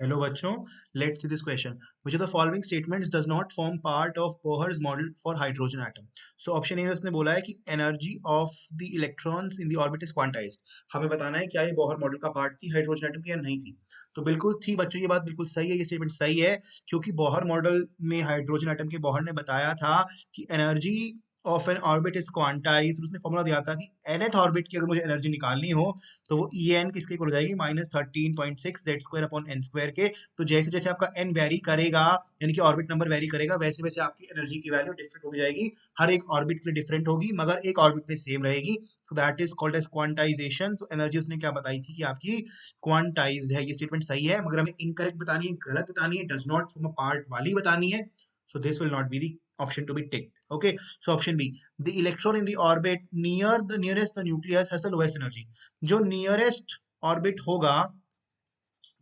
Hello बच्चों, let's see this question which of the following statements does not form part of Bohr's model for hydrogen atom. So option A में उसने बोला है कि energy of the electrons in the orbit is quantized. हमें बताना है क्या ये बोहर मॉडल का पार्ट थी हाइड्रोजन एटम की या नहीं थी। तो बिल्कुल थी बच्चों, ये बात बिल्कुल सही है, ये स्टेटमेंट सही है। क्योंकि बोहर मॉडल में हाइड्रोजन एटम के बोहर ने बताया था कि energy of N orbit is quantized. उसने फॉर्मूला दिया था कि nth ऑर्बिट की अगर मुझे एनर्जी निकालनी हो तो वो ई एन किसके इक्वल हो जाएगी, -13.6 Z square upon N square के। तो जैसे जैसे आपका एन वेरी करेगा, यानी कि ऑर्बिट नंबर वेरी करेगा, वैसे वैसे आपकी एनर्जी की वैल्यू डिफरेंट हो जाएगी। हर एक ऑर्बिट पे डिफरेंट होगी मगर एक ऑर्बिट पे सेम रहेगी। So that is called as quantization. तो एनर्जी उसने क्या बताई थी कि आपकी क्वांटाइज्ड है। ये स्टेटमेंट सही है मगर हमें इनकरेक्ट बतानी है, गलत बतानी है, does not form a part वाली बतानी है। So this will not be the option to be ticked. Okay, so option B, the electron in the orbit near the nearest the nucleus has the lowest energy. जो nearest orbit होगा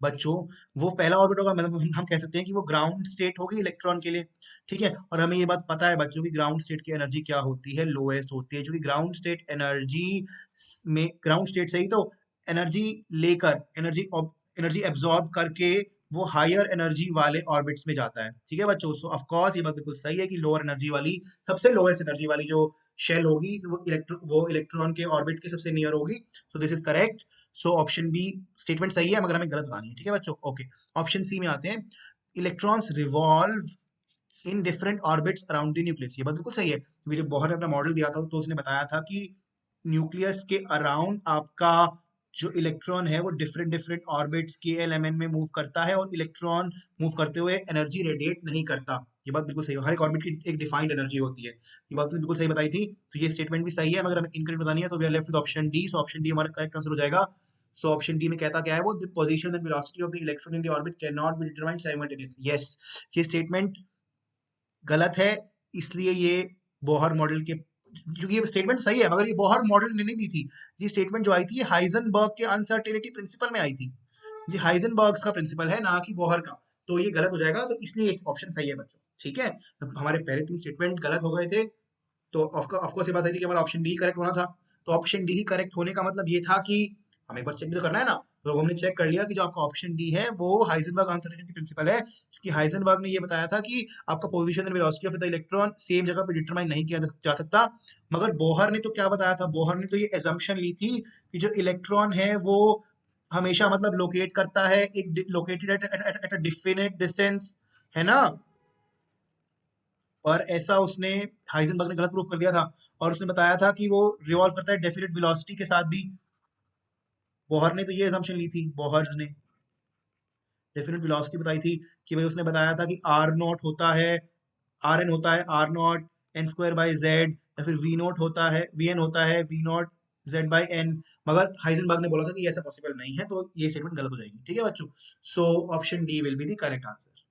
बच्चों, वो पहला orbit होगा, मतलब हम कह सकते हैं कि वो ग्राउंड स्टेट होगी इलेक्ट्रॉन के लिए। ठीक है, और हमें ये बात पता है बच्चों की ग्राउंड स्टेट की एनर्जी क्या होती है, लोएस्ट होती है। जो कि ग्राउंड स्टेट एनर्जी में, ग्राउंड स्टेट से ही तो एनर्जी लेकर, एनर्जी एब्जॉर्ब करके वो हायर एनर्जी वाले ऑर्बिट्स में जाता है। ठीक है बच्चों, सो ऑफ कोर्स ये बात बिल्कुल सही है कि लोअर एनर्जी वाली, सबसे लोएस्ट एनर्जी वाली जो शेल होगी वो इलेक्ट्रॉन के ऑर्बिट के सबसे नियर होगी। So this is correct. So option B statement सही है मगर हमें गलत बतानी है। ठीक है बच्चों, ओके। ऑप्शन सी में आते हैं, electrons revolve in different orbits around the nucleus. ये बात बिल्कुल सही है क्योंकि जब बोहर ने अपना मॉडल दिया था तो उसने बताया था कि न्यूक्लियस के अराउंड आपका जो इलेक्ट्रॉन है वो डिफरेंट डिफरेंट ऑर्बिट्स के एलएमएन में मूव करता है और इलेक्ट्रॉन मूव करते हुए एनर्जी रेडिएट नहीं करता। ये बात बिल्कुल सही है, हर एक ऑर्बिट की एक डिफाइंड एनर्जी होती है। ये बात उसने बिल्कुल सही बताई थी। तो ये स्टेटमेंट भी सही है मगर हमें इनकरेक्ट बतानी है। तो we are left with option D. So option D हमारा करेक्ट आंसर हो जाएगा। सो ऑप्शन डी में कहता क्या है, वो the position and velocity of the electron in the orbit can not be determined simultaneously. Yes, ये स्टेटमेंट गलत है। इसलिए ये बोहर मॉडल के, क्योंकि ये स्टेटमेंट सही है मगर ये बोहर मॉडल ने नहीं दी थी। ये स्टेटमेंट जो आई थी ये हाइजेनबर्ग के अनसर्टेनिटी प्रिंसिपल में आई थी। ये हाइजेनबर्ग का प्रिंसिपल है ना कि बोहर का। तो ये गलत हो जाएगा, तो इसलिए ऑप्शन सही है बच्चों। ठीक है, तो हमारे पहले 3 स्टेटमेंट गलत हो गए थे। तो ऑफकोर्स ये बात आई थी कि हमारा ऑप्शन डी करेक्ट होना था। तो ऑप्शन डी ही करेक्ट होने का मतलब ये था कि हमें एक बार चेक भी तो करना है ना। तो हमने चेक कर लिया कि जो आपका ऑप्शन डी है वो हाइजेनबर्ग अनसर्टेनिटी प्रिंसिपल है, क्योंकि हाइजेनबर्ग ने ये बताया था कि आपका position and velocity of the electron same जगह पे डिटरमाइन नहीं किया जा सकता। मगर बोहर ने तो क्या बताया था, बोहर ने तो ये एजम्पशन ली थी कि जो इलेक्ट्रॉन है वो हमेशा मतलब लोकेट करता है एक, located at a definite distance, है ना। और ऐसा उसने, हाइजेनबर्ग ने गलत प्रूफ कर दिया था। और उसने बताया था कि वो रिवॉल्व करता है डेफिनेट वेलोसिटी के साथ भी। बोहर ने तो ये assumption ली थी, बोहर्स ने डेफिनेट वेलोसिटी बताई थी कि भाई, उसने बताया था कि आर नॉट होता है, आर एन होता है R not N square by Z, या फिर वी नॉट होता है, वी एन होता है V not Z by N. मगर हाइजेनबर्ग ने बोला था कि ये ऐसा पॉसिबल नहीं है, तो ये स्टेटमेंट गलत हो जाएगी। ठीक है बच्चों, सो option D will be the correct answer.